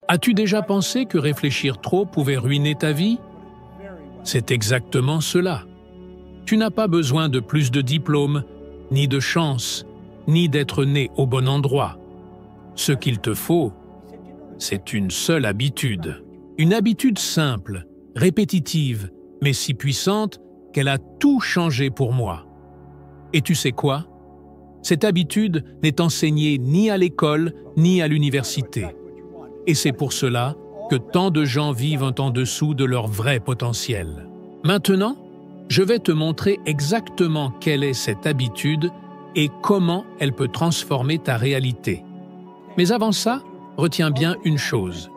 As-tu déjà pensé que réfléchir trop pouvait ruiner ta vie? C'est exactement cela. Tu n'as pas besoin de plus de diplômes, ni de chance, ni d'être né au bon endroit. Ce qu'il te faut, c'est une seule habitude. Une habitude simple, répétitive, mais si puissante qu'elle a tout changé pour moi. Et tu sais quoi? Cette habitude n'est enseignée ni à l'école, ni à l'université. Et c'est pour cela que tant de gens vivent en dessous de leur vrai potentiel. Maintenant, je vais te montrer exactement quelle est cette habitude et comment elle peut transformer ta réalité. Mais avant ça, retiens bien une chose.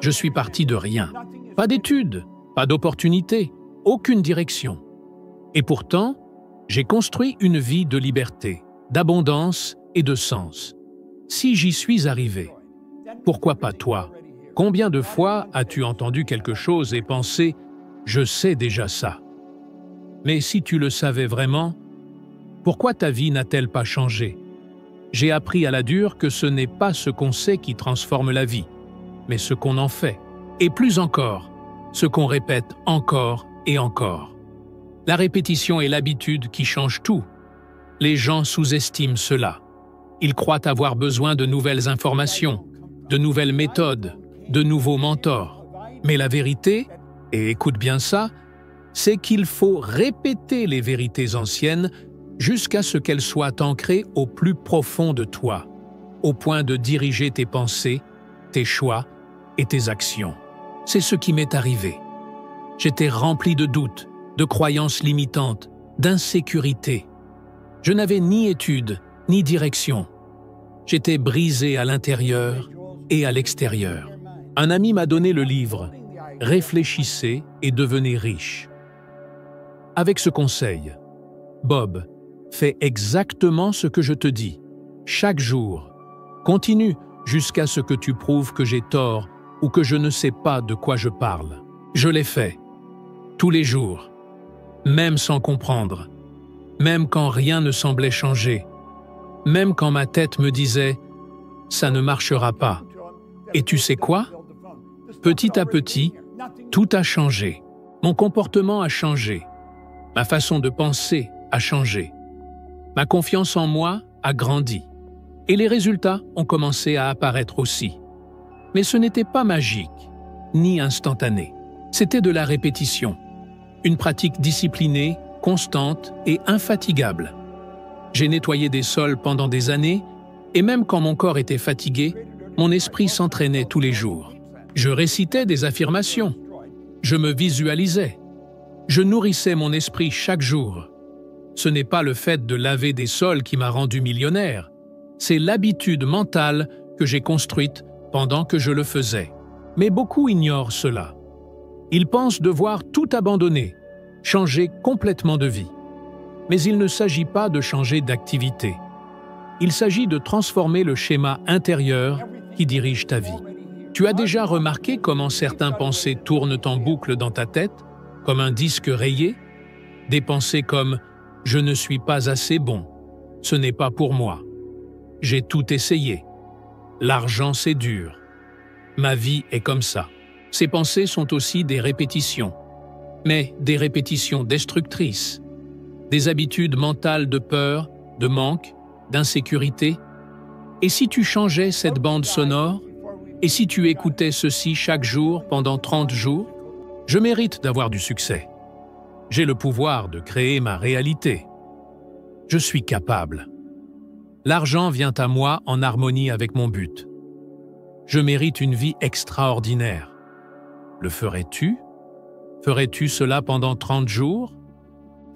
Je suis parti de rien. Pas d'études, pas d'opportunités, aucune direction. Et pourtant, j'ai construit une vie de liberté, d'abondance et de sens. Si j'y suis arrivé, pourquoi pas toi? Combien de fois as-tu entendu quelque chose et pensé « je sais déjà ça ». Mais si tu le savais vraiment, pourquoi ta vie n'a-t-elle pas changé? J'ai appris à la dure que ce n'est pas ce qu'on sait qui transforme la vie, mais ce qu'on en fait. Et plus encore, ce qu'on répète encore et encore. La répétition est l'habitude qui change tout. Les gens sous-estiment cela. Ils croient avoir besoin de nouvelles informations, de nouvelles méthodes, de nouveaux mentors. Mais la vérité, et écoute bien ça, c'est qu'il faut répéter les vérités anciennes jusqu'à ce qu'elles soient ancrées au plus profond de toi, au point de diriger tes pensées, tes choix et tes actions. C'est ce qui m'est arrivé. J'étais rempli de doutes, de croyances limitantes, d'insécurité. Je n'avais ni études, ni direction. J'étais brisé à l'intérieur et à l'extérieur. Un ami m'a donné le livre « Réfléchissez et devenez riche ». Avec ce conseil, Bob, fais exactement ce que je te dis, chaque jour. Continue jusqu'à ce que tu prouves que j'ai tort ou que je ne sais pas de quoi je parle. Je l'ai fait, tous les jours, même sans comprendre, même quand rien ne semblait changer, même quand ma tête me disait « ça ne marchera pas ». Et tu sais quoi? Petit à petit, tout a changé. Mon comportement a changé. Ma façon de penser a changé. Ma confiance en moi a grandi. Et les résultats ont commencé à apparaître aussi. Mais ce n'était pas magique, ni instantané. C'était de la répétition. Une pratique disciplinée, constante et infatigable. J'ai nettoyé des sols pendant des années, et même quand mon corps était fatigué, mon esprit s'entraînait tous les jours. Je récitais des affirmations. Je me visualisais. Je nourrissais mon esprit chaque jour. Ce n'est pas le fait de laver des sols qui m'a rendu millionnaire. C'est l'habitude mentale que j'ai construite pendant que je le faisais. Mais beaucoup ignorent cela. Ils pensent devoir tout abandonner, changer complètement de vie. Mais il ne s'agit pas de changer d'activité. Il s'agit de transformer le schéma intérieur qui dirige ta vie. Tu as déjà remarqué comment certaines pensées tournent en boucle dans ta tête, comme un disque rayé? Des pensées comme « je ne suis pas assez bon »,« ce n'est pas pour moi »,« j'ai tout essayé »,« l'argent c'est dur »,« ma vie est comme ça ». Ces pensées sont aussi des répétitions, mais des répétitions destructrices, des habitudes mentales de peur, de manque, d'insécurité. Et si tu changeais cette bande sonore? Et si tu écoutais ceci chaque jour pendant 30 jours? Je mérite d'avoir du succès. J'ai le pouvoir de créer ma réalité. Je suis capable. L'argent vient à moi en harmonie avec mon but. Je mérite une vie extraordinaire. Le ferais-tu? Ferais-tu cela pendant 30 jours?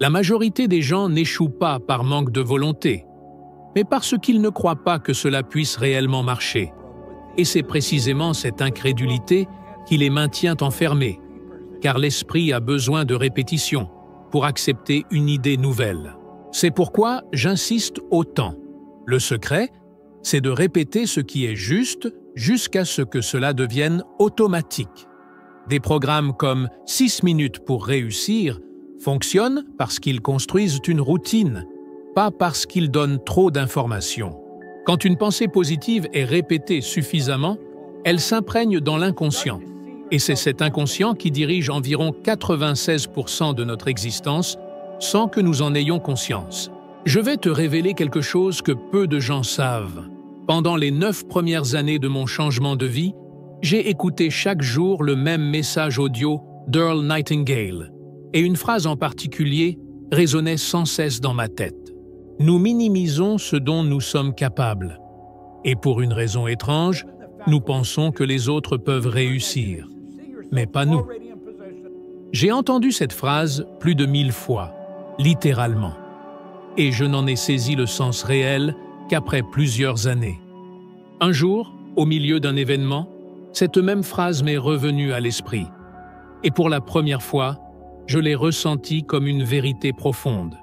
La majorité des gens n'échouent pas par manque de volonté, mais parce qu'ils ne croient pas que cela puisse réellement marcher. Et c'est précisément cette incrédulité qui les maintient enfermés, car l'esprit a besoin de répétition pour accepter une idée nouvelle. C'est pourquoi j'insiste autant. Le secret, c'est de répéter ce qui est juste jusqu'à ce que cela devienne automatique. Des programmes comme 6 minutes pour réussir fonctionnent parce qu'ils construisent une routine, pas parce qu'ils donnent trop d'informations. Quand une pensée positive est répétée suffisamment, Elle s'imprègne dans l'inconscient. Et c'est cet inconscient qui dirige environ 96% de notre existence sans que nous en ayons conscience. Je vais te révéler quelque chose que peu de gens savent. Pendant les 9 premières années de mon changement de vie, j'ai écouté chaque jour le même message audio d'Earl Nightingale, et une phrase en particulier résonnait sans cesse dans ma tête. Nous minimisons ce dont nous sommes capables. Et pour une raison étrange, nous pensons que les autres peuvent réussir, mais pas nous. J'ai entendu cette phrase plus de 1000 fois, littéralement, et je n'en ai saisi le sens réel qu'après plusieurs années. Un jour, au milieu d'un événement, cette même phrase m'est revenue à l'esprit, et pour la première fois, je l'ai ressentie comme une vérité profonde,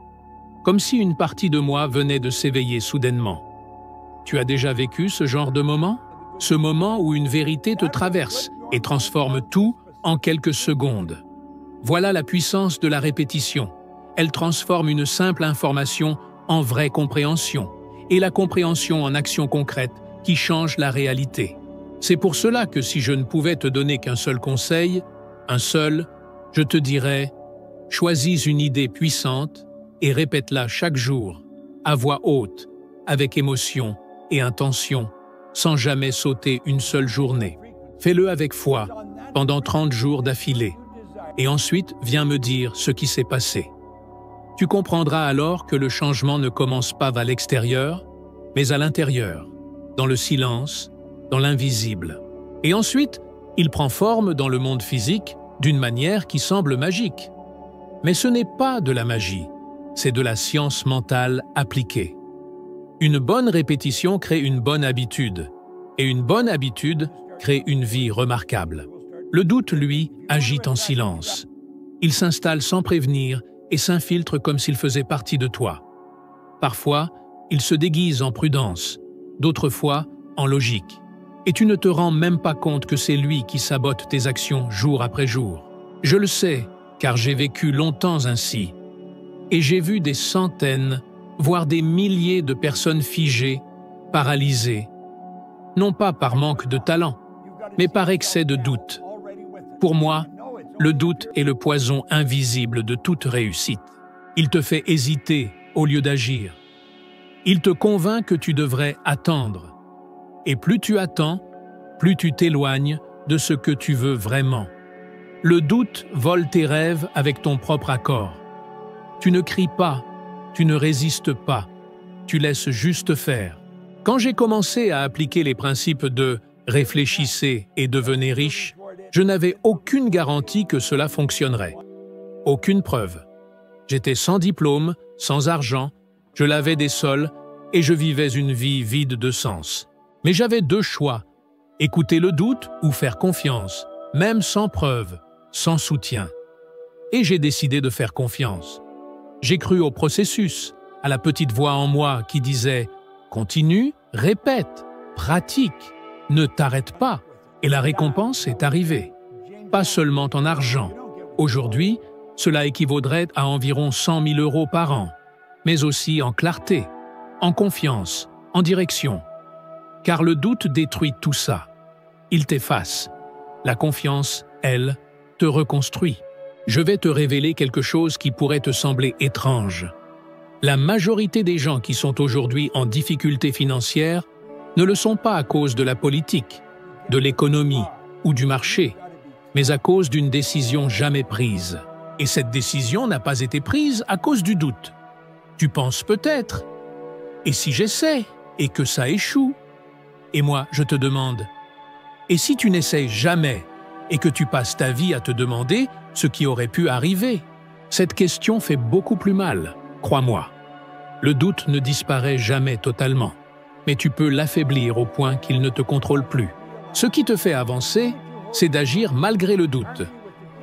comme si une partie de moi venait de s'éveiller soudainement. Tu as déjà vécu ce genre de moment? Ce moment où une vérité te traverse et transforme tout en quelques secondes. Voilà la puissance de la répétition. Elle transforme une simple information en vraie compréhension, et la compréhension en action concrète qui change la réalité. C'est pour cela que si je ne pouvais te donner qu'un seul conseil, je te dirais « Choisis une idée puissante et répète-la chaque jour, à voix haute, avec émotion et intention, sans jamais sauter une seule journée. Fais-le avec foi, pendant 30 jours d'affilée, et ensuite viens me dire ce qui s'est passé. Tu comprendras alors que le changement ne commence pas à l'extérieur, mais à l'intérieur, dans le silence, dans l'invisible. Et ensuite, il prend forme dans le monde physique d'une manière qui semble magique. Mais ce n'est pas de la magie, c'est de la science mentale appliquée. Une bonne répétition crée une bonne habitude, et une bonne habitude crée une vie remarquable. Le doute, lui, agit en silence. Il s'installe sans prévenir et s'infiltre comme s'il faisait partie de toi. Parfois, il se déguise en prudence, d'autres fois en logique. Et tu ne te rends même pas compte que c'est lui qui sabote tes actions jour après jour. Je le sais, car j'ai vécu longtemps ainsi. Et j'ai vu des centaines, voire des milliers de personnes figées, paralysées, non pas par manque de talent, mais par excès de doute. Pour moi, le doute est le poison invisible de toute réussite. Il te fait hésiter au lieu d'agir. Il te convainc que tu devrais attendre. Et plus tu attends, plus tu t'éloignes de ce que tu veux vraiment. Le doute vole tes rêves avec ton propre accord. Tu ne cries pas, tu ne résistes pas, tu laisses juste faire. Quand j'ai commencé à appliquer les principes de « réfléchissez et devenez riche », je n'avais aucune garantie que cela fonctionnerait. Aucune preuve. J'étais sans diplôme, sans argent, je lavais des sols et je vivais une vie vide de sens. Mais j'avais 2 choix, écouter le doute ou faire confiance, même sans preuve, sans soutien. Et j'ai décidé de faire confiance. J'ai cru au processus, à la petite voix en moi qui disait « Continue, répète, pratique, ne t'arrête pas ». Et la récompense est arrivée. Pas seulement en argent. Aujourd'hui, cela équivaudrait à environ 100 000 € par an, mais aussi en clarté, en confiance, en direction. Car le doute détruit tout ça. Il t'efface. La confiance, elle, te reconstruit. Je vais te révéler quelque chose qui pourrait te sembler étrange. La majorité des gens qui sont aujourd'hui en difficulté financière ne le sont pas à cause de la politique, de l'économie ou du marché, mais à cause d'une décision jamais prise. Et cette décision n'a pas été prise à cause du doute. Tu penses peut-être « Et si j'essaie et que ça échoue ?» Et moi, je te demande « Et si tu n'essayes jamais et que tu passes ta vie à te demander ce qui aurait pu arriver ?» Cette question fait beaucoup plus mal, crois-moi. Le doute ne disparaît jamais totalement, mais tu peux l'affaiblir au point qu'il ne te contrôle plus. Ce qui te fait avancer, c'est d'agir malgré le doute.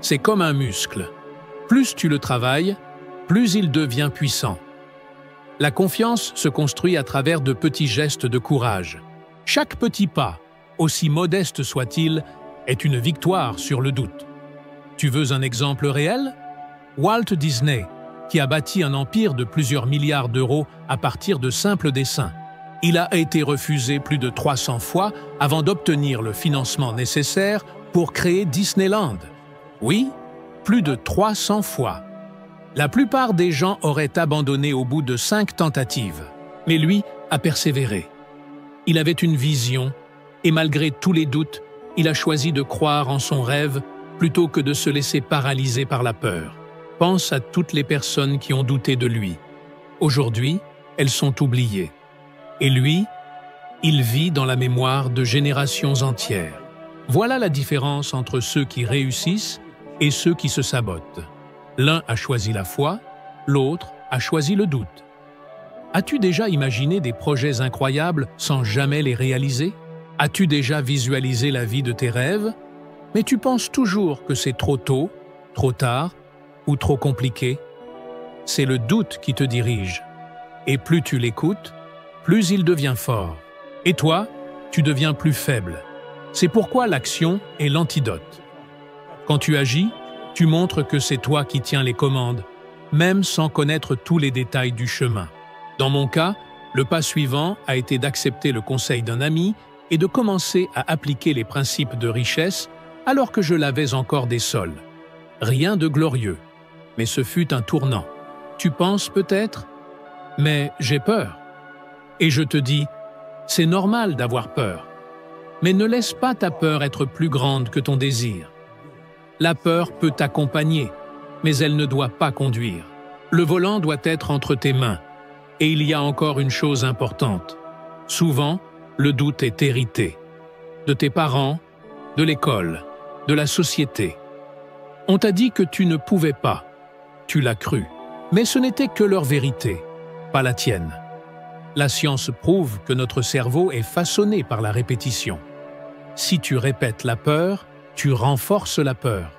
C'est comme un muscle. Plus tu le travailles, plus il devient puissant. La confiance se construit à travers de petits gestes de courage. Chaque petit pas, aussi modeste soit-il, est une victoire sur le doute. Tu veux un exemple réel? Walt Disney, qui a bâti un empire de plusieurs milliards d'euros à partir de simples dessins. Il a été refusé plus de 300 fois avant d'obtenir le financement nécessaire pour créer Disneyland. Oui, plus de 300 fois. La plupart des gens auraient abandonné au bout de 5 tentatives. Mais lui a persévéré. Il avait une vision, et malgré tous les doutes, il a choisi de croire en son rêve plutôt que de se laisser paralyser par la peur. Pense à toutes les personnes qui ont douté de lui. Aujourd'hui, elles sont oubliées. Et lui, il vit dans la mémoire de générations entières. Voilà la différence entre ceux qui réussissent et ceux qui se sabotent. L'un a choisi la foi, l'autre a choisi le doute. As-tu déjà imaginé des projets incroyables sans jamais les réaliser? As-tu déjà visualisé la vie de tes rêves? Mais tu penses toujours que c'est trop tôt, trop tard ou trop compliqué? C'est le doute qui te dirige. Et plus tu l'écoutes, plus il devient fort. Et toi, tu deviens plus faible. C'est pourquoi l'action est l'antidote. Quand tu agis, tu montres que c'est toi qui tiens les commandes, même sans connaître tous les détails du chemin. Dans mon cas, le pas suivant a été d'accepter le conseil d'un ami et de commencer à appliquer les principes de richesse alors que je lavais encore des sols. Rien de glorieux, mais ce fut un tournant. Tu penses peut-être? Mais j'ai peur. Et je te dis, c'est normal d'avoir peur. Mais ne laisse pas ta peur être plus grande que ton désir. La peur peut t'accompagner, mais elle ne doit pas conduire. Le volant doit être entre tes mains. Et il y a encore une chose importante. Souvent, le doute est hérité. De tes parents, de l'école, de la société. On t'a dit que tu ne pouvais pas. Tu l'as cru. Mais ce n'était que leur vérité, pas la tienne. La science prouve que notre cerveau est façonné par la répétition. Si tu répètes la peur, tu renforces la peur.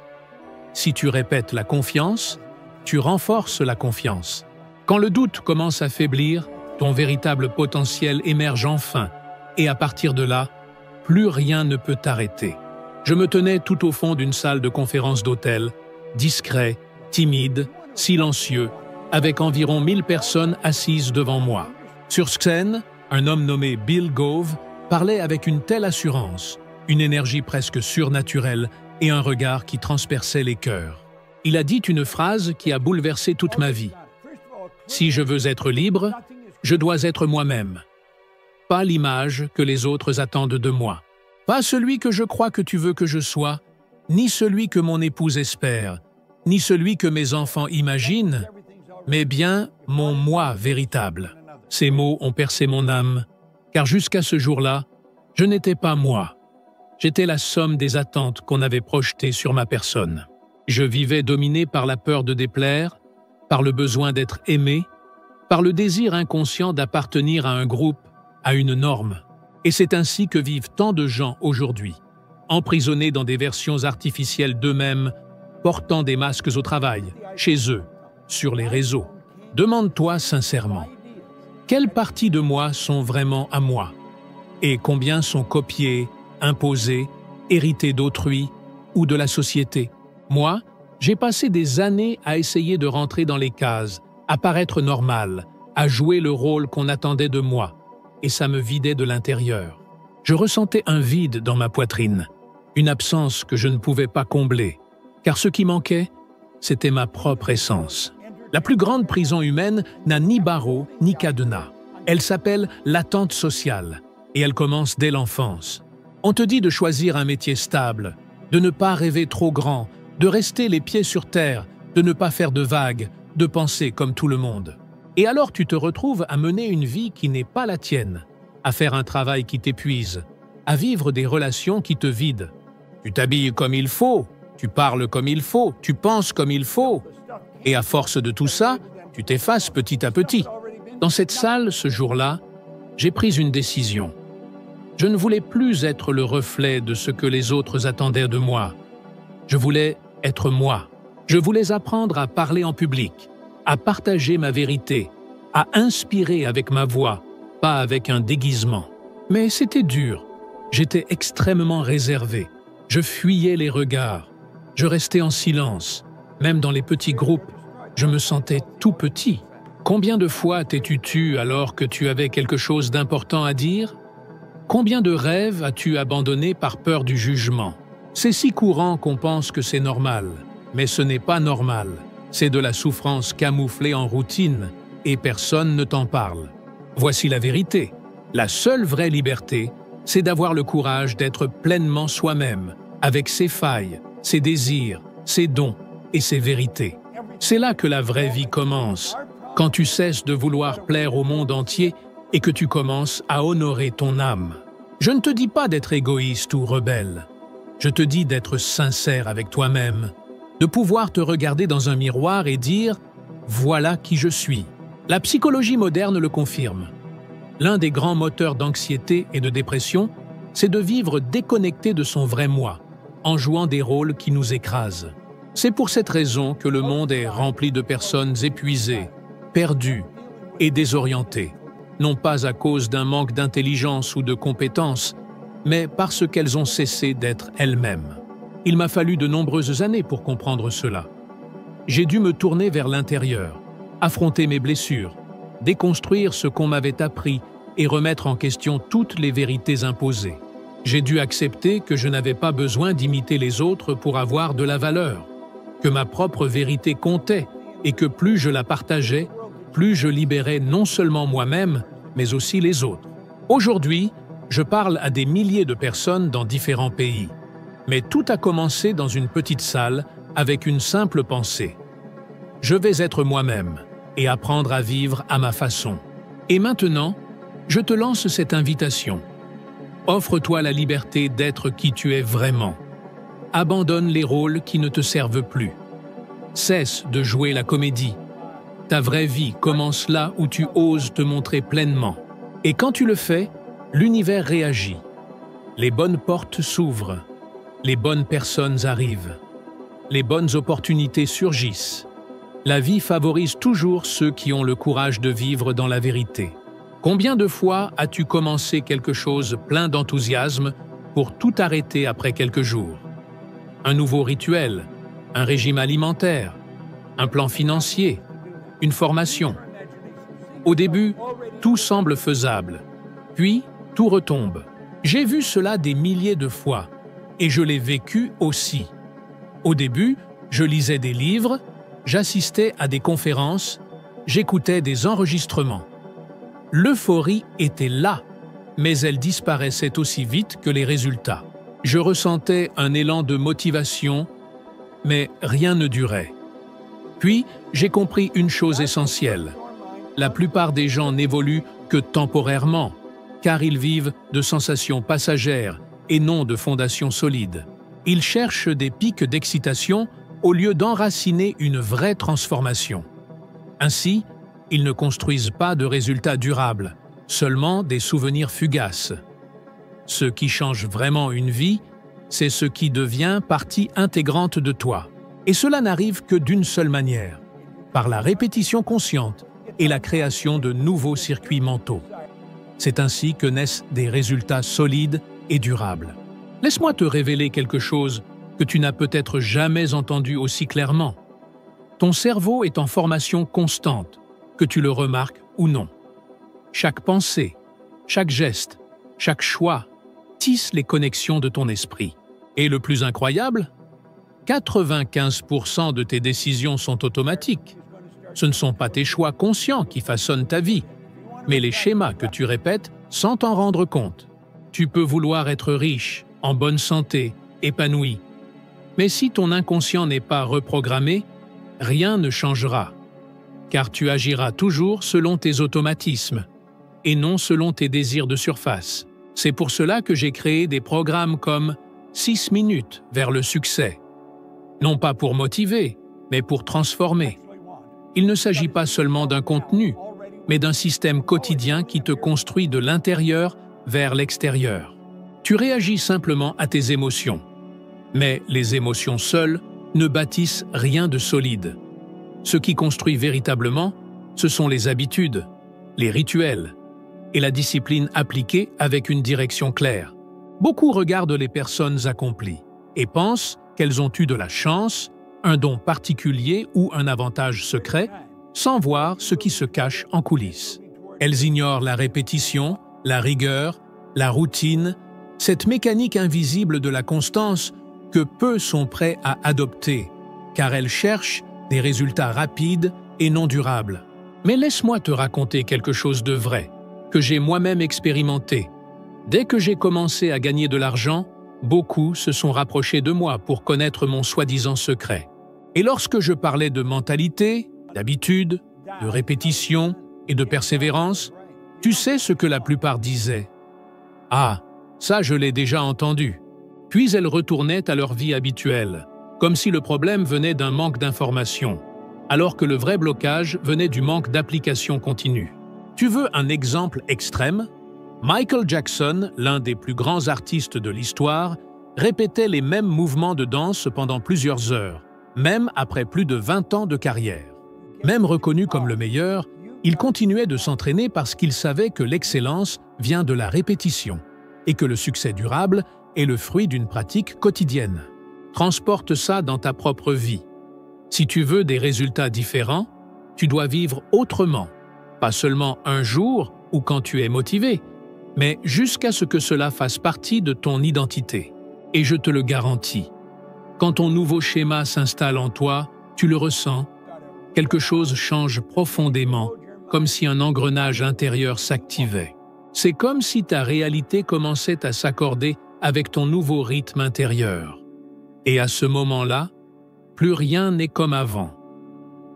Si tu répètes la confiance, tu renforces la confiance. Quand le doute commence à faiblir, ton véritable potentiel émerge enfin, et à partir de là, plus rien ne peut t'arrêter. Je me tenais tout au fond d'une salle de conférence d'hôtel, discret, timide, silencieux, avec environ 1000 personnes assises devant moi. Sur scène, un homme nommé Bill Gove parlait avec une telle assurance, une énergie presque surnaturelle et un regard qui transperçait les cœurs. Il a dit une phrase qui a bouleversé toute ma vie. « Si je veux être libre, je dois être moi-même. Pas l'image que les autres attendent de moi. Pas celui que je crois que tu veux que je sois, ni celui que mon épouse espère, ni celui que mes enfants imaginent, mais bien mon moi véritable. » Ces mots ont percé mon âme, car jusqu'à ce jour-là, je n'étais pas moi. J'étais la somme des attentes qu'on avait projetées sur ma personne. Je vivais dominé par la peur de déplaire, par le besoin d'être aimé, par le désir inconscient d'appartenir à un groupe, à une norme. Et c'est ainsi que vivent tant de gens aujourd'hui, emprisonnés dans des versions artificielles d'eux-mêmes, portant des masques au travail, chez eux, sur les réseaux. Demande-toi sincèrement. Quelles parties de moi sont vraiment à moi? Et combien sont copiées, imposées, héritées d'autrui ou de la société? Moi, j'ai passé des années à essayer de rentrer dans les cases, à paraître normal, à jouer le rôle qu'on attendait de moi, et ça me vidait de l'intérieur. Je ressentais un vide dans ma poitrine, une absence que je ne pouvais pas combler, car ce qui manquait, c'était ma propre essence. La plus grande prison humaine n'a ni barreaux ni cadenas. Elle s'appelle l'attente sociale et elle commence dès l'enfance. On te dit de choisir un métier stable, de ne pas rêver trop grand, de rester les pieds sur terre, de ne pas faire de vagues, de penser comme tout le monde. Et alors tu te retrouves à mener une vie qui n'est pas la tienne, à faire un travail qui t'épuise, à vivre des relations qui te vident. Tu t'habilles comme il faut, tu parles comme il faut, tu penses comme il faut. Et à force de tout ça, tu t'effaces petit à petit. Dans cette salle, ce jour-là, j'ai pris une décision. Je ne voulais plus être le reflet de ce que les autres attendaient de moi. Je voulais être moi. Je voulais apprendre à parler en public, à partager ma vérité, à inspirer avec ma voix, pas avec un déguisement. Mais c'était dur. J'étais extrêmement réservé. Je fuyais les regards. Je restais en silence. Même dans les petits groupes, je me sentais tout petit. Combien de fois t'es-tu tu alors que tu avais quelque chose d'important à dire? Combien de rêves as-tu abandonnés par peur du jugement? C'est si courant qu'on pense que c'est normal, mais ce n'est pas normal. C'est de la souffrance camouflée en routine, et personne ne t'en parle. Voici la vérité. La seule vraie liberté, c'est d'avoir le courage d'être pleinement soi-même, avec ses failles, ses désirs, ses dons et ses vérités. C'est là que la vraie vie commence, quand tu cesses de vouloir plaire au monde entier et que tu commences à honorer ton âme. Je ne te dis pas d'être égoïste ou rebelle. Je te dis d'être sincère avec toi-même, de pouvoir te regarder dans un miroir et dire « Voilà qui je suis ». La psychologie moderne le confirme. L'un des grands moteurs d'anxiété et de dépression, c'est de vivre déconnecté de son vrai moi, en jouant des rôles qui nous écrasent. C'est pour cette raison que le monde est rempli de personnes épuisées, perdues et désorientées, non pas à cause d'un manque d'intelligence ou de compétences, mais parce qu'elles ont cessé d'être elles-mêmes. Il m'a fallu de nombreuses années pour comprendre cela. J'ai dû me tourner vers l'intérieur, affronter mes blessures, déconstruire ce qu'on m'avait appris et remettre en question toutes les vérités imposées. J'ai dû accepter que je n'avais pas besoin d'imiter les autres pour avoir de la valeur, que ma propre vérité comptait et que plus je la partageais, plus je libérais non seulement moi-même, mais aussi les autres. Aujourd'hui, je parle à des milliers de personnes dans différents pays. Mais tout a commencé dans une petite salle avec une simple pensée. Je vais être moi-même et apprendre à vivre à ma façon. Et maintenant, je te lance cette invitation. Offre-toi la liberté d'être qui tu es vraiment. Abandonne les rôles qui ne te servent plus. Cesse de jouer la comédie. Ta vraie vie commence là où tu oses te montrer pleinement. Et quand tu le fais, l'univers réagit. Les bonnes portes s'ouvrent. Les bonnes personnes arrivent. Les bonnes opportunités surgissent. La vie favorise toujours ceux qui ont le courage de vivre dans la vérité. Combien de fois as-tu commencé quelque chose plein d'enthousiasme pour tout arrêter après quelques jours? Un nouveau rituel, un régime alimentaire, un plan financier, une formation. Au début, tout semble faisable, puis tout retombe. J'ai vu cela des milliers de fois, et je l'ai vécu aussi. Au début, je lisais des livres, j'assistais à des conférences, j'écoutais des enregistrements. L'euphorie était là, mais elle disparaissait aussi vite que les résultats. Je ressentais un élan de motivation, mais rien ne durait. Puis, j'ai compris une chose essentielle. La plupart des gens n'évoluent que temporairement, car ils vivent de sensations passagères et non de fondations solides. Ils cherchent des pics d'excitation au lieu d'enraciner une vraie transformation. Ainsi, ils ne construisent pas de résultats durables, seulement des souvenirs fugaces. Ce qui change vraiment une vie, c'est ce qui devient partie intégrante de toi. Et cela n'arrive que d'une seule manière, par la répétition consciente et la création de nouveaux circuits mentaux. C'est ainsi que naissent des résultats solides et durables. Laisse-moi te révéler quelque chose que tu n'as peut-être jamais entendu aussi clairement. Ton cerveau est en formation constante, que tu le remarques ou non. Chaque pensée, chaque geste, chaque choix tisse les connexions de ton esprit. Et le plus incroyable, 95% de tes décisions sont automatiques. Ce ne sont pas tes choix conscients qui façonnent ta vie, mais les schémas que tu répètes sans t'en rendre compte. Tu peux vouloir être riche, en bonne santé, épanoui. Mais si ton inconscient n'est pas reprogrammé, rien ne changera, car tu agiras toujours selon tes automatismes et non selon tes désirs de surface. C'est pour cela que j'ai créé des programmes comme 6 minutes vers le succès. Non pas pour motiver, mais pour transformer. Il ne s'agit pas seulement d'un contenu, mais d'un système quotidien qui te construit de l'intérieur vers l'extérieur. Tu réagis simplement à tes émotions. Mais les émotions seules ne bâtissent rien de solide. Ce qui construit véritablement, ce sont les habitudes, les rituels et la discipline appliquée avec une direction claire. Beaucoup regardent les personnes accomplies et pensent qu'elles ont eu de la chance, un don particulier ou un avantage secret, sans voir ce qui se cache en coulisses. Elles ignorent la répétition, la rigueur, la routine, cette mécanique invisible de la constance que peu sont prêts à adopter, car elles cherchent des résultats rapides et non durables. Mais laisse-moi te raconter quelque chose de vrai, que j'ai moi-même expérimenté. Dès que j'ai commencé à gagner de l'argent, beaucoup se sont rapprochés de moi pour connaître mon soi-disant secret. Et lorsque je parlais de mentalité, d'habitude, de répétition et de persévérance, tu sais ce que la plupart disaient. « Ah, ça je l'ai déjà entendu. » Puis elles retournaient à leur vie habituelle, comme si le problème venait d'un manque d'information, alors que le vrai blocage venait du manque d'application continue. Tu veux un exemple extrême? Michael Jackson, l'un des plus grands artistes de l'histoire, répétait les mêmes mouvements de danse pendant plusieurs heures, même après plus de 20 ans de carrière. Même reconnu comme le meilleur, il continuait de s'entraîner parce qu'il savait que l'excellence vient de la répétition et que le succès durable est le fruit d'une pratique quotidienne. Transporte ça dans ta propre vie. Si tu veux des résultats différents, tu dois vivre autrement, pas seulement un jour ou quand tu es motivé, mais jusqu'à ce que cela fasse partie de ton identité. Et je te le garantis, quand ton nouveau schéma s'installe en toi, tu le ressens, quelque chose change profondément, comme si un engrenage intérieur s'activait. C'est comme si ta réalité commençait à s'accorder avec ton nouveau rythme intérieur. Et à ce moment-là, plus rien n'est comme avant.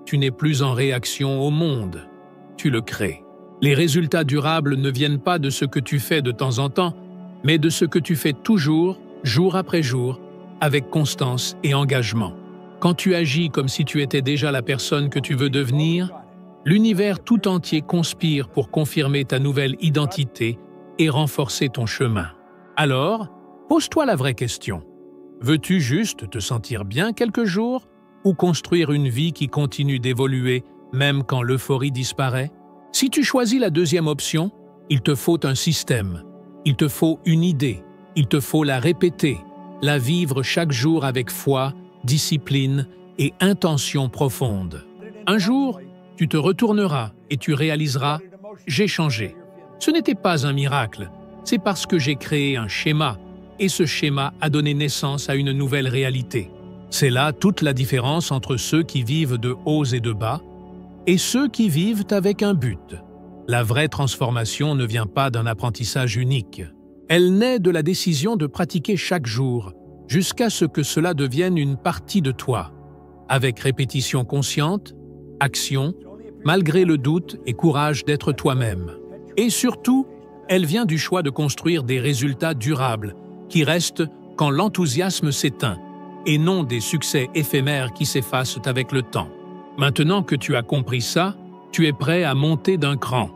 Tu n'es plus en réaction au monde, tu le crées. Les résultats durables ne viennent pas de ce que tu fais de temps en temps, mais de ce que tu fais toujours, jour après jour, avec constance et engagement. Quand tu agis comme si tu étais déjà la personne que tu veux devenir, l'univers tout entier conspire pour confirmer ta nouvelle identité et renforcer ton chemin. Alors, pose-toi la vraie question. Veux-tu juste te sentir bien quelques jours ou construire une vie qui continue d'évoluer même quand l'euphorie disparaît? Si tu choisis la deuxième option, il te faut un système, il te faut une idée, il te faut la répéter, la vivre chaque jour avec foi, discipline et intention profonde. Un jour, tu te retourneras et tu réaliseras « j'ai changé ». Ce n'était pas un miracle, c'est parce que j'ai créé un schéma et ce schéma a donné naissance à une nouvelle réalité. C'est là toute la différence entre ceux qui vivent de hauts et de bas et ceux qui vivent avec un but. La vraie transformation ne vient pas d'un apprentissage unique. Elle naît de la décision de pratiquer chaque jour, jusqu'à ce que cela devienne une partie de toi, avec répétition consciente, action, malgré le doute et courage d'être toi-même. Et surtout, elle vient du choix de construire des résultats durables, qui restent quand l'enthousiasme s'éteint, et non des succès éphémères qui s'effacent avec le temps. Maintenant que tu as compris ça, tu es prêt à monter d'un cran.